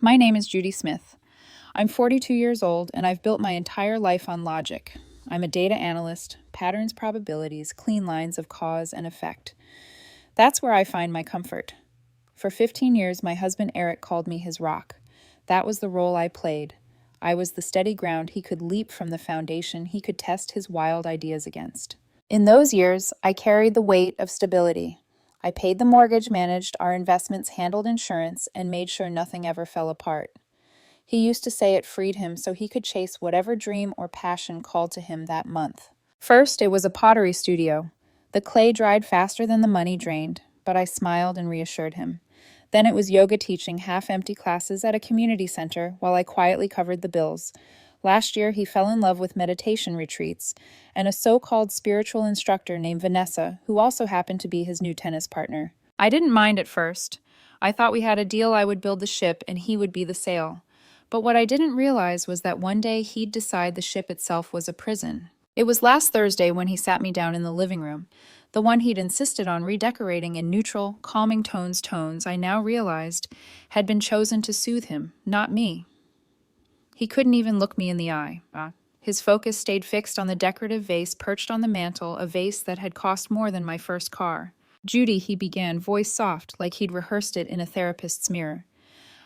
My name is Judy Smith. I'm 42 years old and I've built my entire life on logic. I'm a data analyst, patterns, probabilities, clean lines of cause and effect. That's where I find my comfort. For 15 years, my husband Eric called me his rock. That was the role I played. I was the steady ground he could leap from, the foundation he could test his wild ideas against. In those years, I carried the weight of stability. I paid the mortgage, managed our investments, handled insurance, and made sure nothing ever fell apart. He used to say it freed him so he could chase whatever dream or passion called to him that month. First, it was a pottery studio. The clay dried faster than the money drained, but I smiled and reassured him. Then it was yoga teaching half-empty classes at a community center while I quietly covered the bills. Last year, he fell in love with meditation retreats and a so-called spiritual instructor named Vanessa, who also happened to be his new tennis partner. I didn't mind at first. I thought we had a deal. I would build the ship and he would be the sail. But what I didn't realize was that one day he'd decide the ship itself was a prison. It was last Thursday when he sat me down in the living room. The one he'd insisted on redecorating in neutral, calming tones I now realized had been chosen to soothe him, not me. He couldn't even look me in the eye. His focus stayed fixed on the decorative vase perched on the mantel, a vase that had cost more than my first car. "Judy," he began, voice soft, like he'd rehearsed it in a therapist's mirror.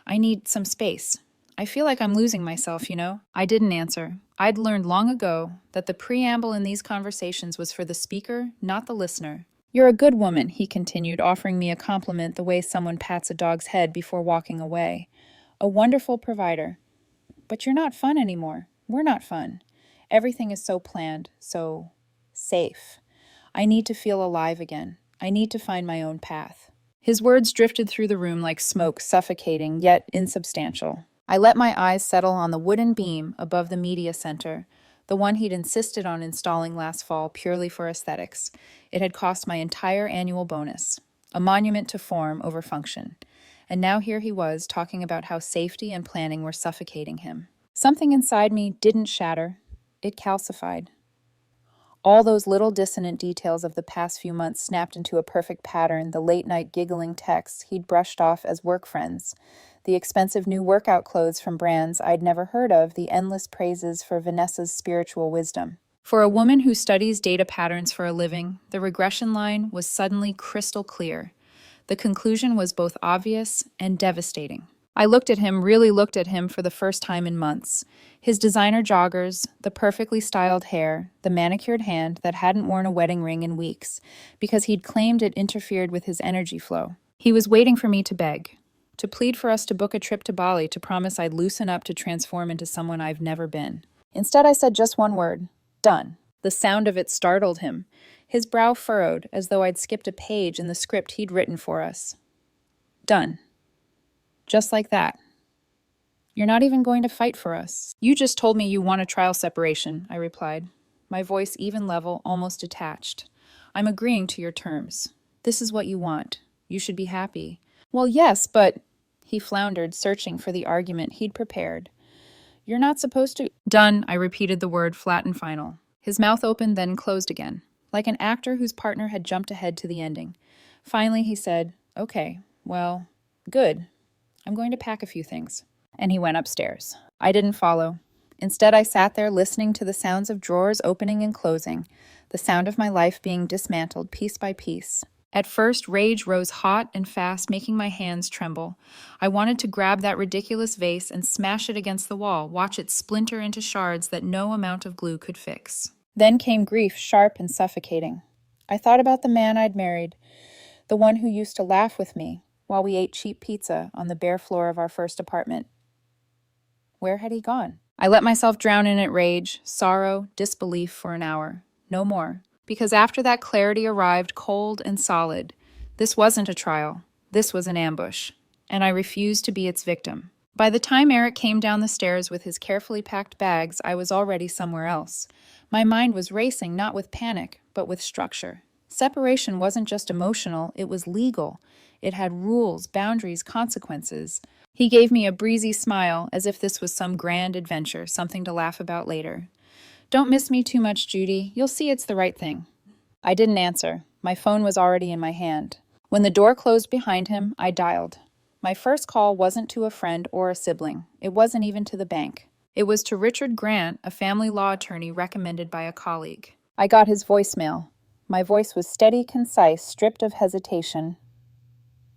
"I need some space. I feel like I'm losing myself, you know?" I didn't answer. I'd learned long ago that the preamble in these conversations was for the speaker, not the listener. "You're a good woman," he continued, offering me a compliment the way someone pats a dog's head before walking away. "A wonderful provider. But you're not fun anymore. We're not fun. Everything is so planned, so safe. I need to feel alive again. I need to find my own path." His words drifted through the room like smoke, suffocating, yet insubstantial. I let my eyes settle on the wooden beam above the media center, the one he'd insisted on installing last fall purely for aesthetics. It had cost my entire annual bonus, a monument to form over function. And now here he was, talking about how safety and planning were suffocating him. Something inside me didn't shatter. It calcified. All those little dissonant details of the past few months snapped into a perfect pattern: the late-night giggling texts he'd brushed off as work friends, the expensive new workout clothes from brands I'd never heard of, the endless praises for Vanessa's spiritual wisdom. For a woman who studies data patterns for a living, the regression line was suddenly crystal clear. The conclusion was both obvious and devastating. I looked at him, really looked at him for the first time in months. His designer joggers, the perfectly styled hair, the manicured hand that hadn't worn a wedding ring in weeks, because he'd claimed it interfered with his energy flow. He was waiting for me to beg, to plead for us to book a trip to Bali, to promise I'd loosen up, to transform into someone I've never been. Instead, I said just one word: done. The sound of it startled him. His brow furrowed, as though I'd skipped a page in the script he'd written for us. Done. Just like that. "You're not even going to fight for us." "You just told me you want a trial separation," I replied, my voice even level, almost detached. "I'm agreeing to your terms. This is what you want. You should be happy." "Well, yes, but—" he floundered, searching for the argument he'd prepared. "You're not supposed to—" "Done," I repeated the word, flat and final. His mouth opened, then closed again, like an actor whose partner had jumped ahead to the ending. Finally, he said, "Okay, well, good. I'm going to pack a few things." And he went upstairs. I didn't follow. Instead, I sat there listening to the sounds of drawers opening and closing, the sound of my life being dismantled piece by piece. At first, rage rose hot and fast, making my hands tremble. I wanted to grab that ridiculous vase and smash it against the wall, watch it splinter into shards that no amount of glue could fix. Then came grief, sharp and suffocating. I thought about the man I'd married, the one who used to laugh with me while we ate cheap pizza on the bare floor of our first apartment. Where had he gone? I let myself drown in it: rage, sorrow, disbelief for an hour. No more. Because after that, clarity arrived, cold and solid. This wasn't a trial. This was an ambush. And I refused to be its victim. By the time Eric came down the stairs with his carefully packed bags, I was already somewhere else. My mind was racing, not with panic, but with structure. Separation wasn't just emotional, it was legal. It had rules, boundaries, consequences. He gave me a breezy smile, as if this was some grand adventure, something to laugh about later. "Don't miss me too much, Judy. You'll see it's the right thing." I didn't answer. My phone was already in my hand. When the door closed behind him, I dialed. My first call wasn't to a friend or a sibling. It wasn't even to the bank. It was to Richard Grant, a family law attorney recommended by a colleague. I got his voicemail. My voice was steady, concise, stripped of hesitation.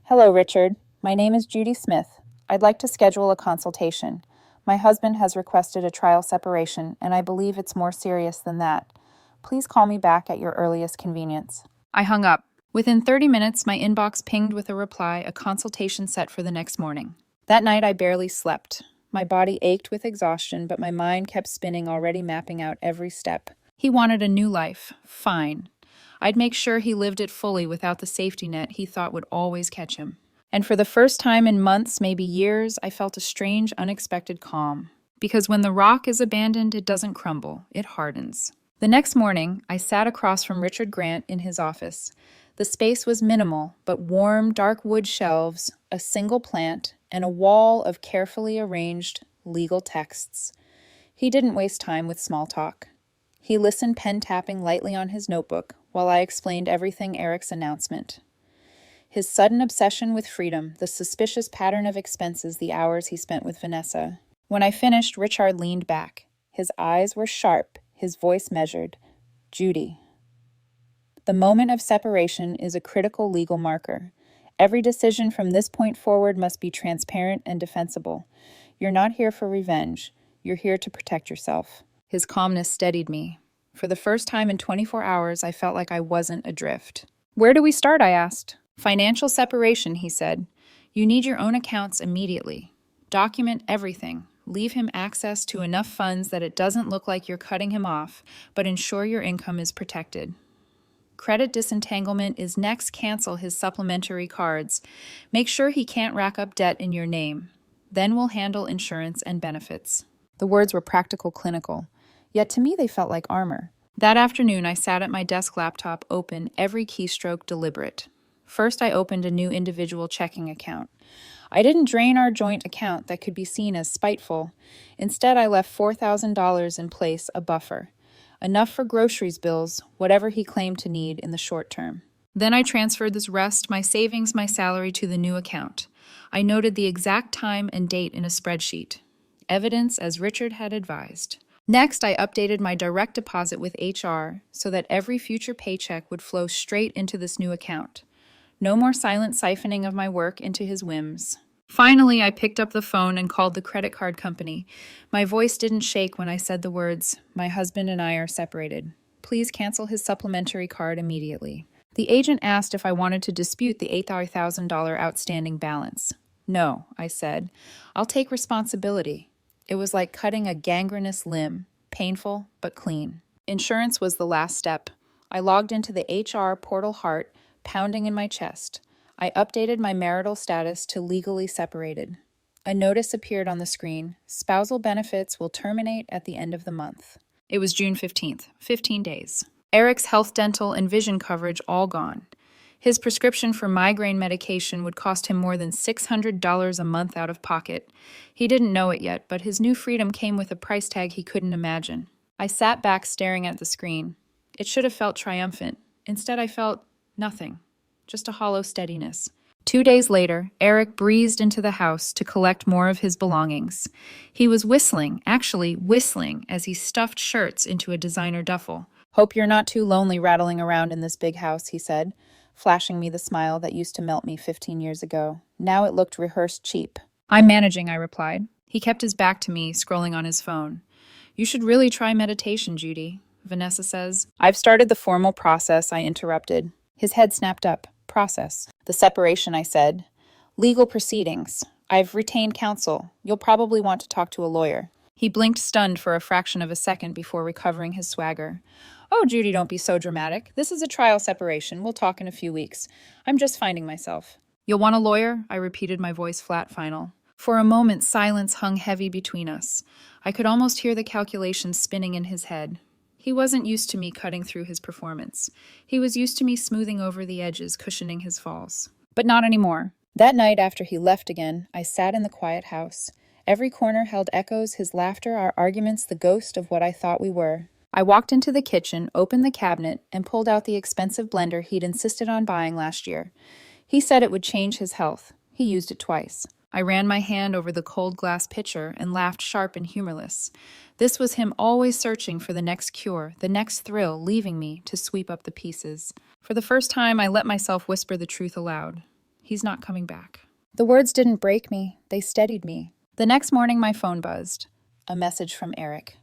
Hello, Richard. My name is Judy Smith. I'd like to schedule a consultation. My husband has requested a trial separation, and I believe it's more serious than that. Please call me back at your earliest convenience. I hung up. Within 30 minutes, my inbox pinged with a reply, a consultation set for the next morning. That night, I barely slept. My body ached with exhaustion, but my mind kept spinning, already mapping out every step. He wanted a new life. Fine. I'd make sure he lived it fully without the safety net he thought would always catch him. And for the first time in months, maybe years, I felt a strange, unexpected calm. Because when the rock is abandoned, it doesn't crumble, it hardens. The next morning, I sat across from Richard Grant in his office. The space was minimal, but warm, dark wood shelves, a single plant, and a wall of carefully arranged legal texts. He didn't waste time with small talk. He listened, pen tapping lightly on his notebook, while I explained everything Eric's announcement. His sudden obsession with freedom, the suspicious pattern of expenses, the hours he spent with Vanessa. When I finished, Richard leaned back. His eyes were sharp, his voice measured. Judy. The moment of separation is a critical legal marker. Every decision from this point forward must be transparent and defensible. You're not here for revenge. You're here to protect yourself. His calmness steadied me. For the first time in 24 hours, I felt like I wasn't adrift. Where do we start? I asked. Financial separation, he said. You need your own accounts immediately. Document everything. Leave him access to enough funds that it doesn't look like you're cutting him off, but ensure your income is protected. Credit disentanglement is next. Cancel his supplementary cards. Make sure he can't rack up debt in your name. Then we'll handle insurance and benefits. The words were practical, clinical. Yet to me they felt like armor. That afternoon I sat at my desk laptop open, every keystroke deliberate. First I opened a new individual checking account. I didn't drain our joint account that could be seen as spiteful. Instead I left $4,000 in place, a buffer. Enough for groceries bills, whatever he claimed to need in the short term. Then I transferred this rest, my savings, my salary, to the new account. I noted the exact time and date in a spreadsheet. Evidence as Richard had advised. Next, I updated my direct deposit with HR so that every future paycheck would flow straight into this new account. No more silent siphoning of my work into his whims. Finally, I picked up the phone and called the credit card company. My voice didn't shake when I said the words, "My husband and I are separated. Please cancel his supplementary card immediately." The agent asked if I wanted to dispute the $8,000 outstanding balance. No, I said. I'll take responsibility. It was like cutting a gangrenous limb, painful but clean. Insurance was the last step. I logged into the HR portal, heart pounding in my chest. I updated my marital status to legally separated. A notice appeared on the screen. Spousal benefits will terminate at the end of the month. It was June 15th, 15 days. Eric's health, dental, and vision coverage all gone. His prescription for migraine medication would cost him more than $600 a month out of pocket. He didn't know it yet, but his new freedom came with a price tag he couldn't imagine. I sat back staring at the screen. It should have felt triumphant. Instead, I felt nothing. Just a hollow steadiness. 2 days later, Eric breezed into the house to collect more of his belongings. He was whistling, as he stuffed shirts into a designer duffel. "Hope you're not too lonely rattling around in this big house," he said, flashing me the smile that used to melt me 15 years ago. Now it looked rehearsed cheap. "I'm managing," I replied. He kept his back to me, scrolling on his phone. "You should really try meditation, Judy," Vanessa says. "I've started the formal process," I interrupted. His head snapped up. "Process." "The separation," I said. "Legal proceedings. I've retained counsel. You'll probably want to talk to a lawyer." He blinked, stunned for a fraction of a second before recovering his swagger. "Oh, Judy, don't be so dramatic. This is a trial separation. We'll talk in a few weeks. I'm just finding myself." "You'll want a lawyer?" I repeated, my voice flat, final. For a moment, silence hung heavy between us. I could almost hear the calculations spinning in his head. He wasn't used to me cutting through his performance. He was used to me smoothing over the edges, cushioning his falls. But not anymore. That night after he left again, I sat in the quiet house. Every corner held echoes, his laughter, our arguments, the ghost of what I thought we were. I walked into the kitchen, opened the cabinet, and pulled out the expensive blender he'd insisted on buying last year. He said it would change his health. He used it twice. I ran my hand over the cold glass pitcher and laughed sharp and humorless. This was him always searching for the next cure, the next thrill, leaving me to sweep up the pieces. For the first time, I let myself whisper the truth aloud. He's not coming back. The words didn't break me, they steadied me. The next morning, my phone buzzed. A message from Eric.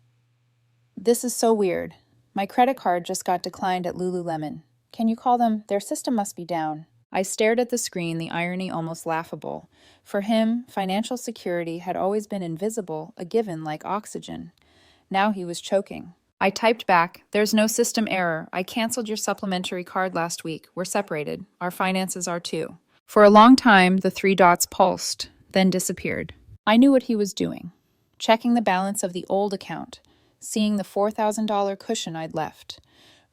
This is so weird. My credit card just got declined at Lululemon. Can you call them? Their system must be down. I stared at the screen, the irony almost laughable. For him, financial security had always been invisible, a given like oxygen. Now he was choking. I typed back, "There's no system error. I canceled your supplementary card last week. We're separated. Our finances are too." For a long time, the three dots pulsed, then disappeared. I knew what he was doing. Checking the balance of the old account, seeing the $4,000 cushion I'd left,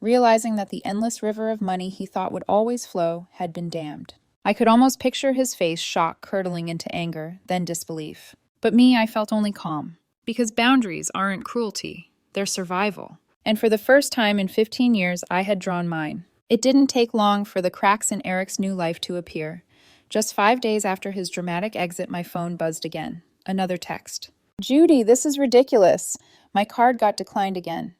realizing that the endless river of money he thought would always flow had been dammed. I could almost picture his face, shock curdling into anger, then disbelief. But me, I felt only calm. Because boundaries aren't cruelty, they're survival. And for the first time in 15 years, I had drawn mine. It didn't take long for the cracks in Eric's new life to appear. Just 5 days after his dramatic exit, my phone buzzed again. Another text. "Judy, this is ridiculous. My card got declined again.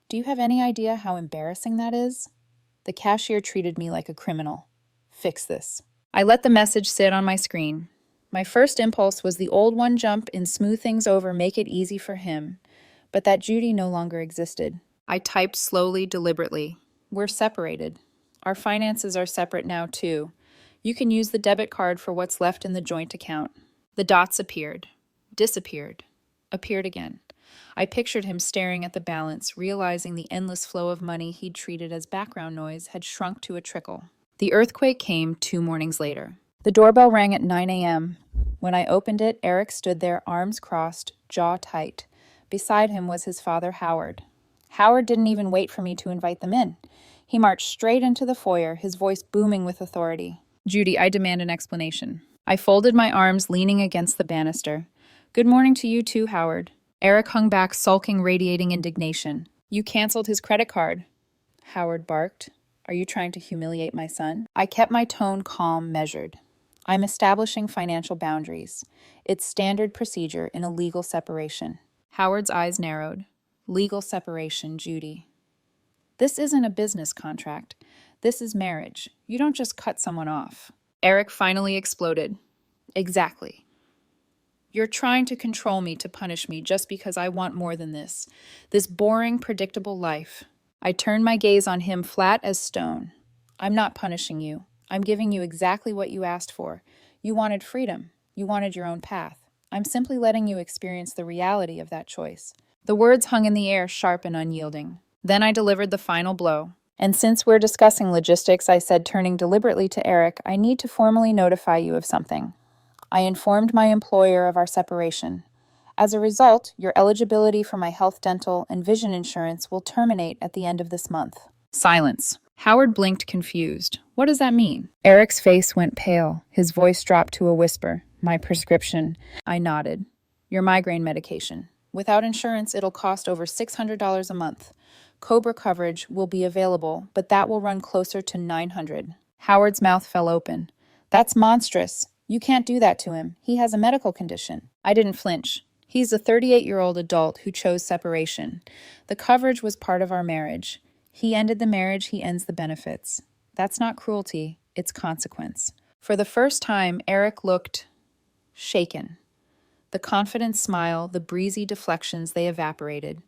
Do you have any idea how embarrassing that is?" The cashier treated me like a criminal. Fix this. I let the message sit on my screen. My first impulse was the old one, jump in, smooth things over, make it easy for him. But that Judy no longer existed. I typed slowly, deliberately. "We're separated. Our finances are separate now, too. You can use the debit card for what's left in the joint account." The dots appeared, disappeared, appeared again. I pictured him staring at the balance, realizing the endless flow of money he'd treated as background noise had shrunk to a trickle. The earthquake came 2 mornings later. The doorbell rang at 9 a.m. When I opened it, Eric stood there, arms crossed, jaw tight. Beside him was his father, Howard. Howard didn't even wait for me to invite them in. He marched straight into the foyer, his voice booming with authority. "Judy, I demand an explanation." I folded my arms, leaning against the banister. "Good morning to you too, Howard." Eric hung back, sulking, radiating indignation. "You canceled his credit card." Howard barked. "Are you trying to humiliate my son?" I kept my tone calm, measured. "I'm establishing financial boundaries. It's standard procedure in a legal separation." Howard's eyes narrowed. "Legal separation, Judy. This isn't a business contract. This is marriage. You don't just cut someone off." Eric finally exploded. "Exactly. You're trying to control me, to punish me, just because I want more than this. This boring, predictable life." I turned my gaze on him, flat as stone. "I'm not punishing you. I'm giving you exactly what you asked for. You wanted freedom. You wanted your own path. I'm simply letting you experience the reality of that choice." The words hung in the air, sharp and unyielding. Then I delivered the final blow. "And since we're discussing logistics," I said, turning deliberately to Eric, "I need to formally notify you of something. I informed my employer of our separation. As a result, your eligibility for my health, dental, and vision insurance will terminate at the end of this month." Silence. Howard blinked, confused. "What does that mean?" Eric's face went pale. His voice dropped to a whisper. "My prescription." I nodded. "Your migraine medication. Without insurance, it'll cost over $600 a month. Cobra coverage will be available, but that will run closer to $900. Howard's mouth fell open. "That's monstrous. You can't do that to him. He has a medical condition." I didn't flinch. "He's a 38-year-old adult who chose separation. The coverage was part of our marriage. He ended the marriage, he ends the benefits. That's not cruelty, it's consequence." For the first time, Eric looked shaken. The confident smile, the breezy deflections, they evaporated.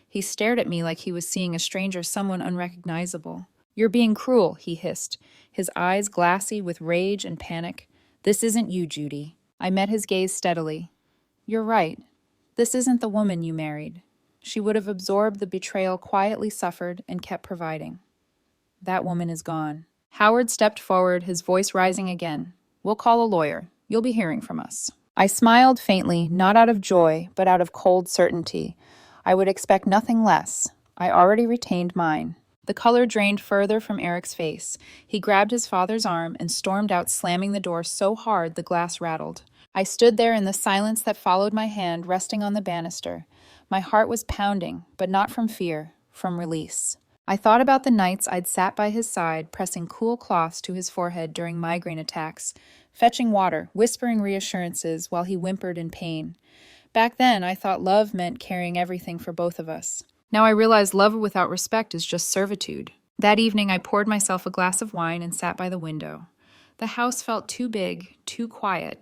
He stared at me like he was seeing a stranger, someone unrecognizable. "You're being cruel," he hissed, his eyes glassy with rage and panic. "This isn't you, Judy." I met his gaze steadily. "You're right. This isn't the woman you married. She would have absorbed the betrayal, quietly suffered, and kept providing. That woman is gone." Howard stepped forward, his voice rising again. "We'll call a lawyer. You'll be hearing from us." I smiled faintly, not out of joy, but out of cold certainty. I would expect nothing less. I already retained mine. The color drained further from Eric's face. He grabbed his father's arm and stormed out, slamming the door so hard the glass rattled. I stood there in the silence that followed my hand resting on the banister. My heart was pounding, but not from fear, from release. I thought about the nights I'd sat by his side, pressing cool cloths to his forehead during migraine attacks, fetching water, whispering reassurances while he whimpered in pain. Back then, I thought love meant carrying everything for both of us. Now I realize love without respect is just servitude. That evening, I poured myself a glass of wine and sat by the window. The house felt too big, too quiet.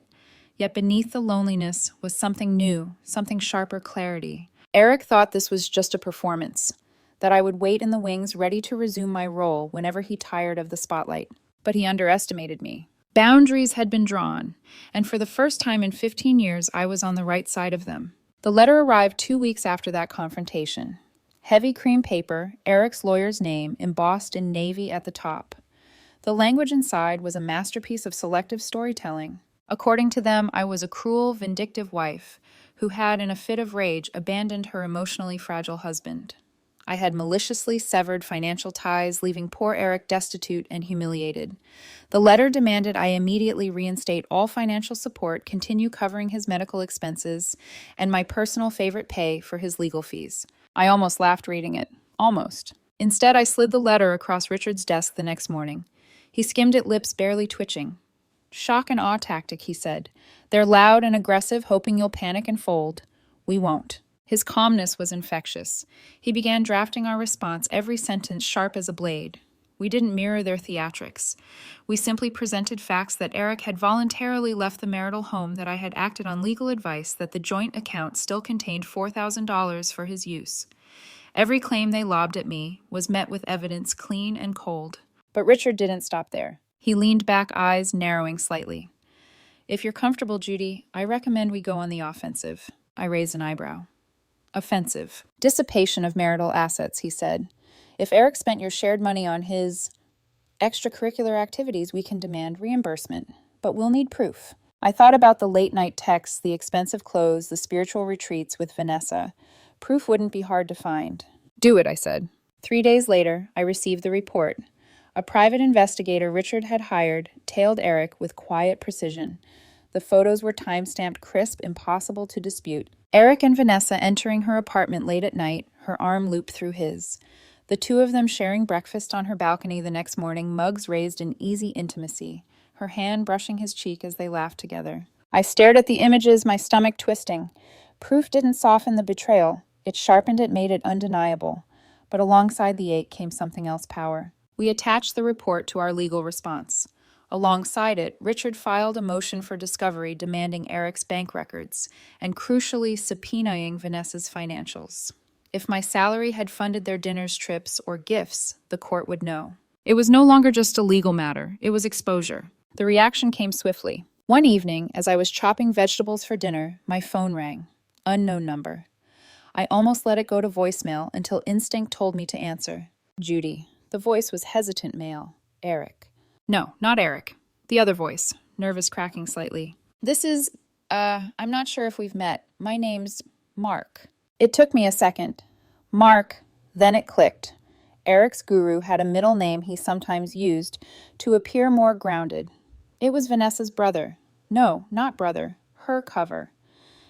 Yet beneath the loneliness was something new, something sharper clarity. Eric thought this was just a performance, that I would wait in the wings ready to resume my role whenever he tired of the spotlight. But he underestimated me. Boundaries had been drawn, and for the first time in 15 years, I was on the right side of them. The letter arrived 2 weeks after that confrontation. Heavy cream paper, Eric's lawyer's name, embossed in navy at the top. The language inside was a masterpiece of selective storytelling. According to them, I was a cruel, vindictive wife who had, in a fit of rage, abandoned her emotionally fragile husband. I had maliciously severed financial ties, leaving poor Eric destitute and humiliated. The letter demanded I immediately reinstate all financial support, continue covering his medical expenses, and my personal favorite pay for his legal fees. I almost laughed reading it. Almost. Instead, I slid the letter across Richard's desk the next morning. He skimmed it, lips barely twitching. Shock and awe tactic, he said. They're loud and aggressive, hoping you'll panic and fold. We won't. His calmness was infectious. He began drafting our response, every sentence sharp as a blade. We didn't mirror their theatrics. We simply presented facts that Eric had voluntarily left the marital home, that I had acted on legal advice, that the joint account still contained $4,000 for his use. Every claim they lobbed at me was met with evidence clean and cold. But Richard didn't stop there. He leaned back, eyes narrowing slightly. If you're comfortable, Judy, I recommend we go on the offensive. I raised an eyebrow. Offensive. Dissipation of marital assets, he said. If Eric spent your shared money on his extracurricular activities, we can demand reimbursement. But we'll need proof. I thought about the late-night texts, the expensive clothes, the spiritual retreats with Vanessa. Proof wouldn't be hard to find. Do it, I said. 3 days later, I received the report. A private investigator Richard had hired tailed Eric with quiet precision. The photos were time-stamped crisp, impossible to dispute. Eric and Vanessa entering her apartment late at night, her arm looped through his. The two of them sharing breakfast on her balcony the next morning, mugs raised in easy intimacy, her hand brushing his cheek as they laughed together. I stared at the images, my stomach twisting. Proof didn't soften the betrayal. It sharpened it, made it undeniable. But alongside the ache came something else, power. We attached the report to our legal response. Alongside it, Richard filed a motion for discovery demanding Eric's bank records and crucially subpoenaing Vanessa's financials. If my salary had funded their dinners, trips, or gifts, the court would know. It was no longer just a legal matter, it was exposure. The reaction came swiftly. One evening, as I was chopping vegetables for dinner, my phone rang. Unknown number. I almost let it go to voicemail until instinct told me to answer. Judy. The voice was hesitant male. Eric. No, not Eric. The other voice, nervous, cracking slightly. This is, I'm not sure if we've met. My name's Mark. It took me a second. Mark, then it clicked. Eric's guru had a middle name he sometimes used to appear more grounded. It was Vanessa's brother. No, not brother. Her cover.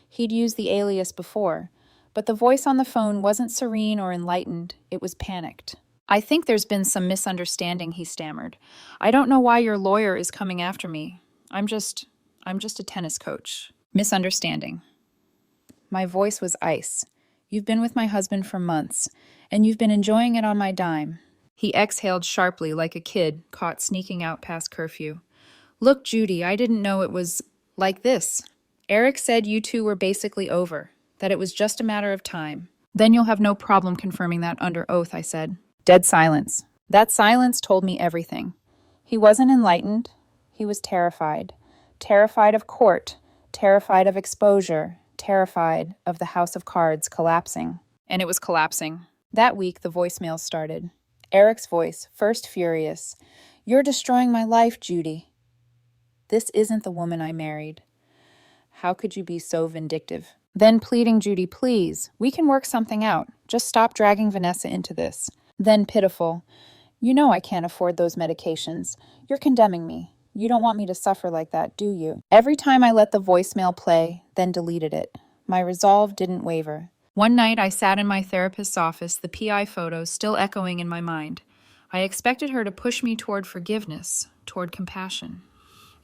He'd used the alias before, but the voice on the phone wasn't serene or enlightened. It was panicked. I think there's been some misunderstanding, he stammered. I don't know why your lawyer is coming after me. I'm just a tennis coach. Misunderstanding. My voice was ice. You've been with my husband for months, and you've been enjoying it on my dime. He exhaled sharply like a kid caught sneaking out past curfew. Look, Judy, I didn't know it was like this. Eric said you two were basically over, that it was just a matter of time. Then you'll have no problem confirming that under oath, I said. Dead silence. That silence told me everything. He wasn't enlightened. He was terrified. Terrified of court. Terrified of exposure. Terrified of the house of cards collapsing. And it was collapsing. That week, the voicemail started. Eric's voice, first furious. You're destroying my life, Judy. This isn't the woman I married. How could you be so vindictive? Then pleading, Judy, please. We can work something out. Just stop dragging Vanessa into this. Then pitiful. You know I can't afford those medications. You're condemning me. You don't want me to suffer like that, do you? Every time I let the voicemail play, then deleted it. My resolve didn't waver. One night I sat in my therapist's office, the PI photos still echoing in my mind. I expected her to push me toward forgiveness, toward compassion.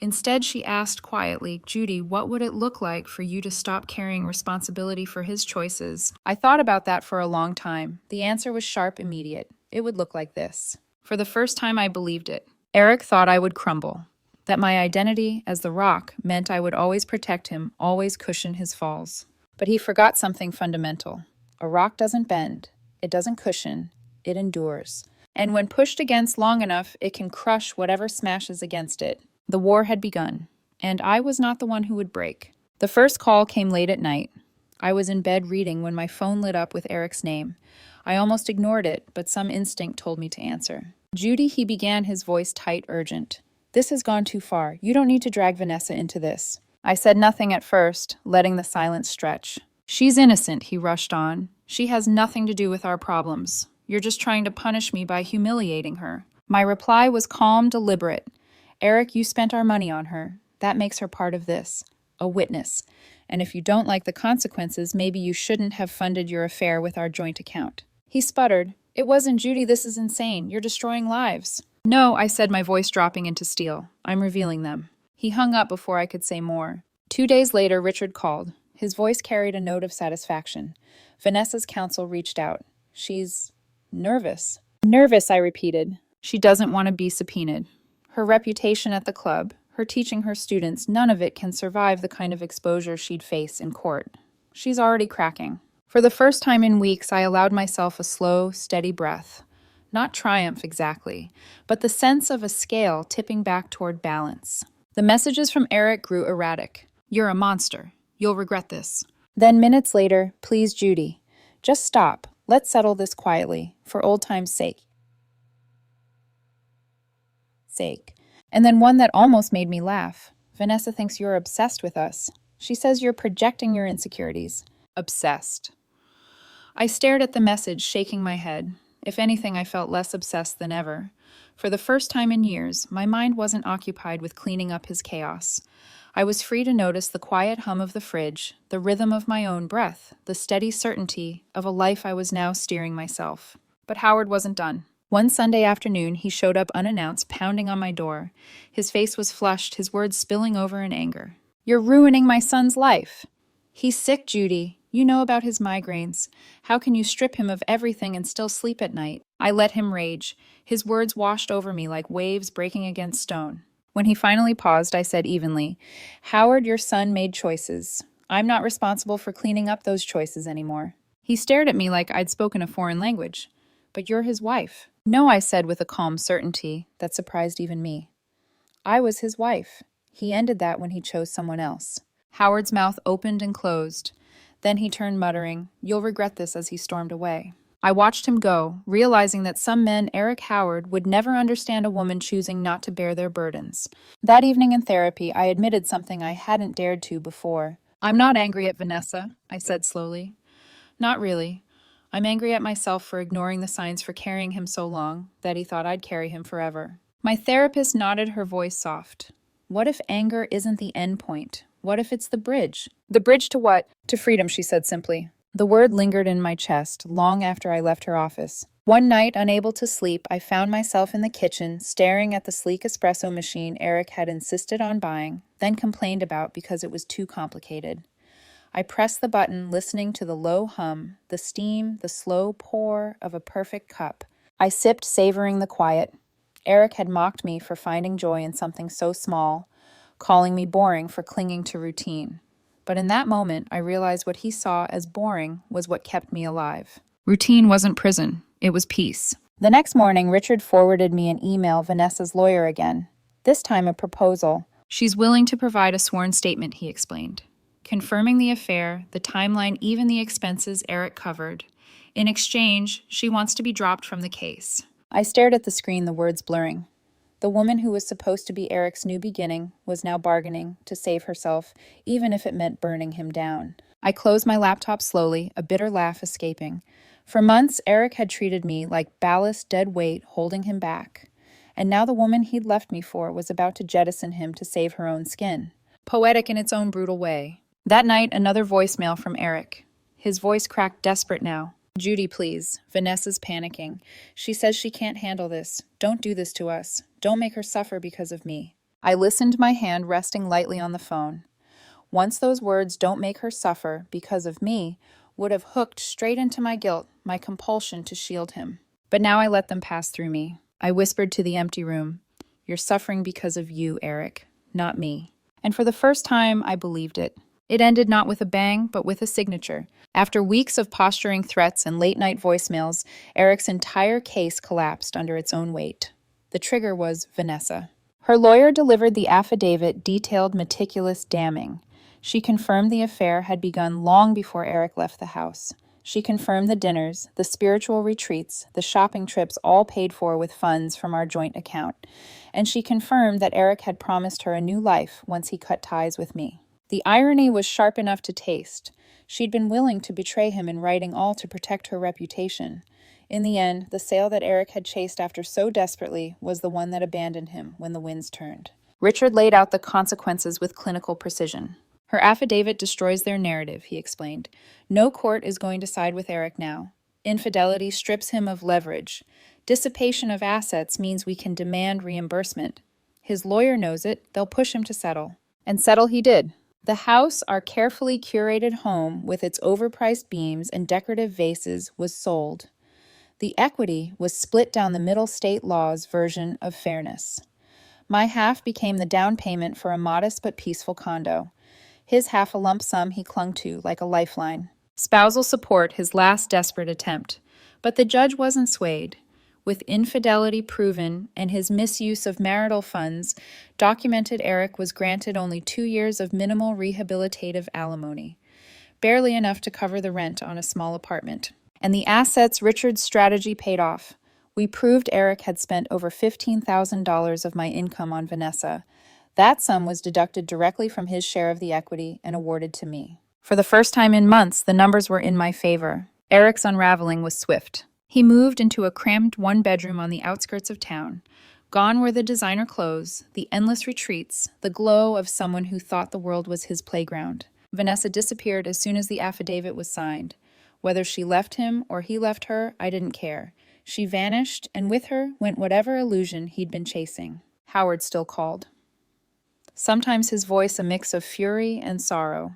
Instead, she asked quietly, "Judy, what would it look like for you to stop carrying responsibility for his choices?" I thought about that for a long time. The answer was sharp, immediate. It would look like this. For the first time, I believed it. Eric thought I would crumble, that my identity as the rock meant I would always protect him, always cushion his falls. But he forgot something fundamental. A rock doesn't bend, it doesn't cushion, it endures. And when pushed against long enough, it can crush whatever smashes against it. The war had begun, and I was not the one who would break. The first call came late at night. I was in bed reading when my phone lit up with Eric's name. I almost ignored it, but some instinct told me to answer. "Judy," he began, his voice tight, urgent. "This has gone too far. You don't need to drag Vanessa into this." I said nothing at first, letting the silence stretch. "She's innocent," he rushed on. "She has nothing to do with our problems. You're just trying to punish me by humiliating her." My reply was calm, deliberate. "Eric, you spent our money on her. That makes her part of this. A witness. And if you don't like the consequences, maybe you shouldn't have funded your affair with our joint account." He sputtered. "It wasn't, Judy. This is insane. You're destroying lives." "No," I said, my voice dropping into steel. "I'm revealing them." He hung up before I could say more. 2 days later, Richard called. His voice carried a note of satisfaction. Vanessa's counsel reached out. "She's nervous." "Nervous," I repeated. "She doesn't want to be subpoenaed. Her reputation at the club, her teaching her students, none of it can survive the kind of exposure she'd face in court. She's already cracking." For the first time in weeks, I allowed myself a slow, steady breath. Not triumph exactly, but the sense of a scale tipping back toward balance. The messages from Eric grew erratic. "You're a monster. You'll regret this." Then minutes later, "Please, Judy, just stop. Let's settle this quietly, for old time's sake. And then one that almost made me laugh. "Vanessa thinks you're obsessed with us. She says you're projecting your insecurities." Obsessed. I stared at the message, shaking my head. If anything, I felt less obsessed than ever. For the first time in years, my mind wasn't occupied with cleaning up his chaos. I was free to notice the quiet hum of the fridge, the rhythm of my own breath, the steady certainty of a life I was now steering myself. But Howard wasn't done. One Sunday afternoon, he showed up unannounced, pounding on my door. His face was flushed, his words spilling over in anger. "You're ruining my son's life." "He's sick, Judy. You know about his migraines. How can you strip him of everything and still sleep at night?" I let him rage. His words washed over me like waves breaking against stone. When he finally paused, I said evenly, "Howard, your son made choices. I'm not responsible for cleaning up those choices anymore." He stared at me like I'd spoken a foreign language. "But you're his wife." "No," I said with a calm certainty that surprised even me. "I was his wife. He ended that when he chose someone else." Howard's mouth opened and closed. Then he turned, muttering, "You'll regret this," as he stormed away. I watched him go, realizing that some men, Eric Howard, would never understand a woman choosing not to bear their burdens. That evening in therapy, I admitted something I hadn't dared to before. "I'm not angry at Vanessa," I said slowly. "Not really. I'm angry at myself for ignoring the signs for carrying him so long, that he thought I'd carry him forever." My therapist nodded, her voice soft. "What if anger isn't the end point? What if it's the bridge?" "The bridge to what?" "To freedom," she said simply. The word lingered in my chest long after I left her office. One night, unable to sleep, I found myself in the kitchen, staring at the sleek espresso machine Eric had insisted on buying, then complained about because it was too complicated. I pressed the button, listening to the low hum, the steam, the slow pour of a perfect cup. I sipped, savoring the quiet. Eric had mocked me for finding joy in something so small, calling me boring for clinging to routine. But in that moment, I realized what he saw as boring was what kept me alive. Routine wasn't prison. It was peace. The next morning, Richard forwarded me an email, Vanessa's lawyer again. This time a proposal. "She's willing to provide a sworn statement," he explained, confirming the affair, the timeline, even the expenses Eric covered. In exchange, she wants to be dropped from the case. I stared at the screen, the words blurring. The woman who was supposed to be Eric's new beginning was now bargaining to save herself, even if it meant burning him down. I closed my laptop slowly, a bitter laugh escaping. For months, Eric had treated me like ballast, dead weight, holding him back. And now the woman he'd left me for was about to jettison him to save her own skin. Poetic in its own brutal way. That night, another voicemail from Eric. His voice cracked, desperate now. "Judy, please. Vanessa's panicking. She says she can't handle this. Don't do this to us. Don't make her suffer because of me." I listened, my hand resting lightly on the phone. Once those words, "don't make her suffer because of me," would have hooked straight into my guilt, my compulsion to shield him. But now I let them pass through me. I whispered to the empty room, "You're suffering because of you, Eric, not me." And for the first time, I believed it. It ended not with a bang, but with a signature. After weeks of posturing threats and late-night voicemails, Eric's entire case collapsed under its own weight. The trigger was Vanessa. Her lawyer delivered the affidavit, detailed, meticulous, damning. She confirmed the affair had begun long before Eric left the house. She confirmed the dinners, the spiritual retreats, the shopping trips, all paid for with funds from our joint account. And she confirmed that Eric had promised her a new life once he cut ties with me. The irony was sharp enough to taste. She'd been willing to betray him in writing, all to protect her reputation. In the end, the sail that Eric had chased after so desperately was the one that abandoned him when the winds turned. Richard laid out the consequences with clinical precision. "Her affidavit destroys their narrative," he explained. "No court is going to side with Eric now. Infidelity strips him of leverage. Dissipation of assets means we can demand reimbursement. His lawyer knows it. They'll push him to settle." And settle he did. The house, our carefully curated home with its overpriced beams and decorative vases, was sold. The equity was split down the middle, state law's version of fairness. My half became the down payment for a modest but peaceful condo. His half a lump sum he clung to like a lifeline. Spousal support, his last desperate attempt. But the judge wasn't swayed. With infidelity proven and his misuse of marital funds documented, Eric was granted only 2 years of minimal rehabilitative alimony, barely enough to cover the rent on a small apartment. And the assets Richard's strategy paid off. We proved Eric had spent over $15,000 of my income on Vanessa. That sum was deducted directly from his share of the equity and awarded to me. For the first time in months, the numbers were in my favor. Eric's unraveling was swift. He moved into a cramped one-bedroom on the outskirts of town. Gone were the designer clothes, the endless retreats, the glow of someone who thought the world was his playground. Vanessa disappeared as soon as the affidavit was signed. Whether she left him or he left her, I didn't care. She vanished, and with her went whatever illusion he'd been chasing. Howard still called. Sometimes his voice a mix of fury and sorrow.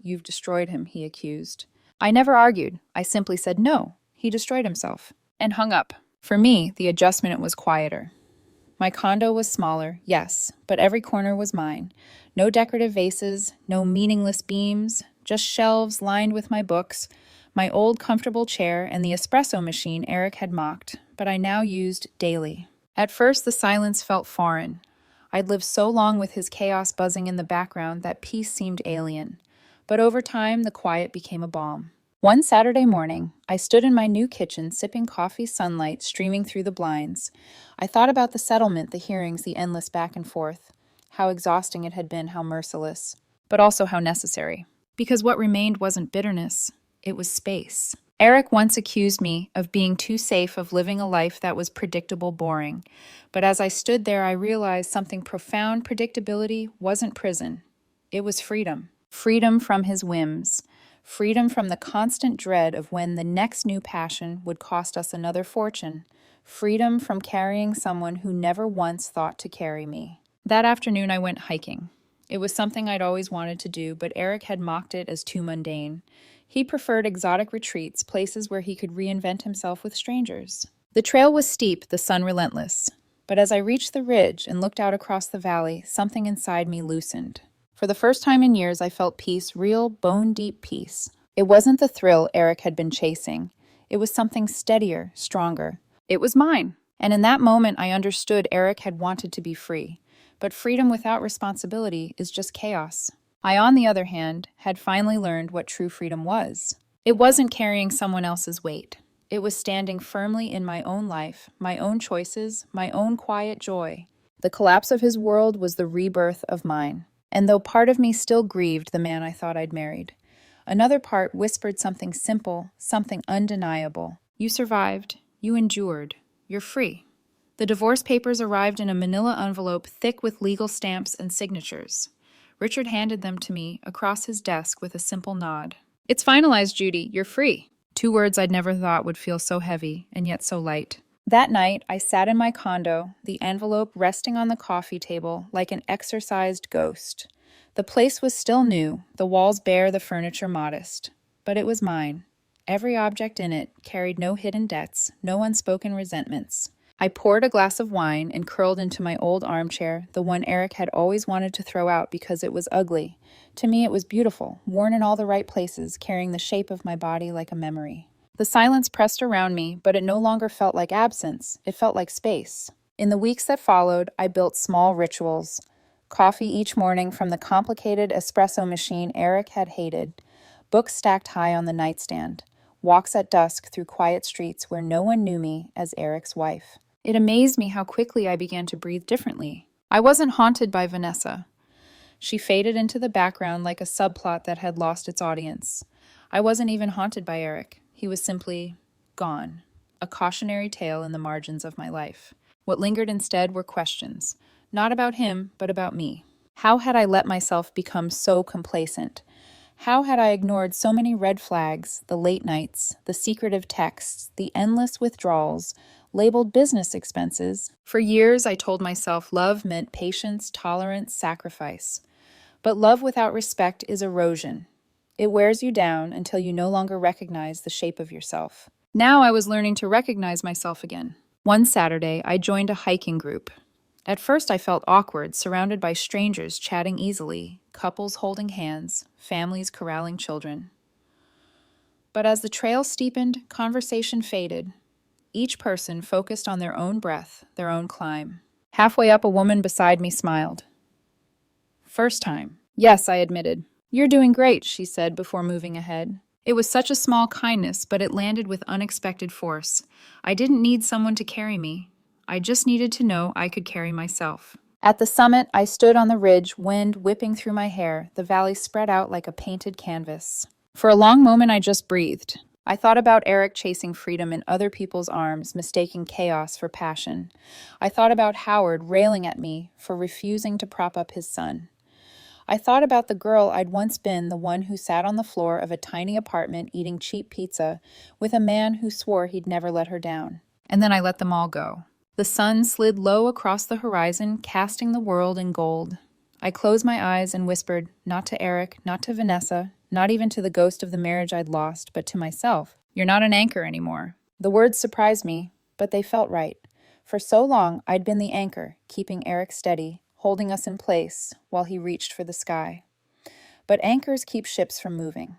"You've destroyed him," he accused. I never argued. I simply said no. He destroyed himself, and hung up. For me, the adjustment was quieter. My condo was smaller, yes, but every corner was mine. No decorative vases, no meaningless beams, just shelves lined with my books, my old comfortable chair, and the espresso machine Eric had mocked, but I now used daily. At first, the silence felt foreign. I'd lived so long with his chaos buzzing in the background that peace seemed alien. But over time, the quiet became a balm. One Saturday morning, I stood in my new kitchen sipping coffee, sunlight streaming through the blinds. I thought about the settlement, the hearings, the endless back and forth. How exhausting it had been, how merciless, but also how necessary. Because what remained wasn't bitterness, it was space. Eric once accused me of being too safe, of living a life that was predictable, boring. But as I stood there, I realized something profound. Predictability wasn't prison. It was freedom. Freedom from his whims. Freedom from the constant dread of when the next new passion would cost us another fortune. Freedom from carrying someone who never once thought to carry me. That afternoon I went hiking. It was something I'd always wanted to do, but Eric had mocked it as too mundane. He preferred exotic retreats, places where he could reinvent himself with strangers. The trail was steep, the sun relentless. But as I reached the ridge and looked out across the valley, something inside me loosened. For the first time in years, I felt peace, real, bone-deep peace. It wasn't the thrill Eric had been chasing. It was something steadier, stronger. It was mine. And in that moment, I understood Eric had wanted to be free. But freedom without responsibility is just chaos. I, on the other hand, had finally learned what true freedom was. It wasn't carrying someone else's weight. It was standing firmly in my own life, my own choices, my own quiet joy. The collapse of his world was the rebirth of mine. And though part of me still grieved the man I thought I'd married, another part whispered something simple, something undeniable. You survived. You endured. You're free. The divorce papers arrived in a manila envelope thick with legal stamps and signatures. Richard handed them to me across his desk with a simple nod. "It's finalized, Judy. You're free." 2 words I'd never thought would feel so heavy and yet so light. That night, I sat in my condo, the envelope resting on the coffee table like an exorcised ghost. The place was still new, the walls bare, the furniture modest. But it was mine. Every object in it carried no hidden debts, no unspoken resentments. I poured a glass of wine and curled into my old armchair, the one Eric had always wanted to throw out because it was ugly. To me, it was beautiful, worn in all the right places, carrying the shape of my body like a memory. The silence pressed around me, but it no longer felt like absence. It felt like space. In the weeks that followed, I built small rituals. Coffee each morning from the complicated espresso machine Eric had hated. Books stacked high on the nightstand. Walks at dusk through quiet streets where no one knew me as Eric's wife. It amazed me how quickly I began to breathe differently. I wasn't haunted by Vanessa. She faded into the background like a subplot that had lost its audience. I wasn't even haunted by Eric. He was simply gone, a cautionary tale in the margins of my life. What lingered instead were questions, not about him, but about me. How had I let myself become so complacent? How had I ignored so many red flags, the late nights, the secretive texts, the endless withdrawals, labeled business expenses? For years, I told myself love meant patience, tolerance, sacrifice. But love without respect is erosion. It wears you down until you no longer recognize the shape of yourself. Now I was learning to recognize myself again. One Saturday, I joined a hiking group. At first, I felt awkward, surrounded by strangers chatting easily, couples holding hands, families corralling children. But as the trail steepened, conversation faded. Each person focused on their own breath, their own climb. Halfway up, a woman beside me smiled. First time. Yes, I admitted. You're doing great, she said before moving ahead. It was such a small kindness, but it landed with unexpected force. I didn't need someone to carry me. I just needed to know I could carry myself. At the summit, I stood on the ridge, wind whipping through my hair, the valley spread out like a painted canvas. For a long moment, I just breathed. I thought about Eric chasing freedom in other people's arms, mistaking chaos for passion. I thought about Howard railing at me for refusing to prop up his son. I thought about the girl I'd once been, the one who sat on the floor of a tiny apartment eating cheap pizza with a man who swore he'd never let her down. And then I let them all go. The sun slid low across the horizon, casting the world in gold. I closed my eyes and whispered, not to Eric, not to Vanessa, not even to the ghost of the marriage I'd lost, but to myself. You're not an anchor anymore. The words surprised me, but they felt right. For so long, I'd been the anchor, keeping Eric steady, holding us in place while he reached for the sky. But anchors keep ships from moving.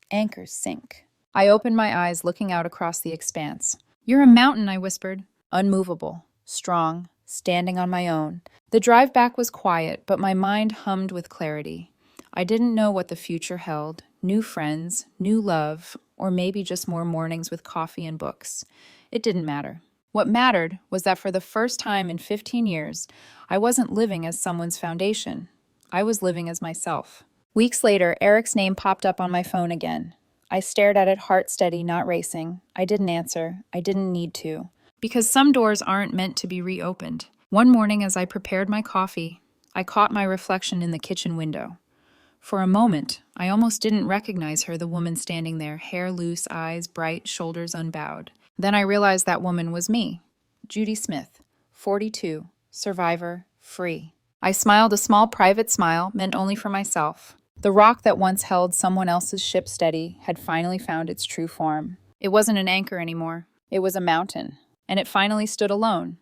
Anchors sink. I opened my eyes, looking out across the expanse. You're a mountain, I whispered. Unmovable, strong, standing on my own. The drive back was quiet, but my mind hummed with clarity. I didn't know what the future held. New friends, new love, or maybe just more mornings with coffee and books. It didn't matter. What mattered was that for the first time in 15 years, I wasn't living as someone's foundation. I was living as myself. Weeks later, Eric's name popped up on my phone again. I stared at it, heart steady, not racing. I didn't answer. I didn't need to. Because some doors aren't meant to be reopened. One morning, as I prepared my coffee, I caught my reflection in the kitchen window. For a moment, I almost didn't recognize her, the woman standing there, hair loose, eyes bright, shoulders unbowed. Then I realized that woman was me, Judy Smith, 42, survivor, free. I smiled a small private smile meant only for myself. The rock that once held someone else's ship steady had finally found its true form. It wasn't an anchor anymore. It was a mountain. And it finally stood alone,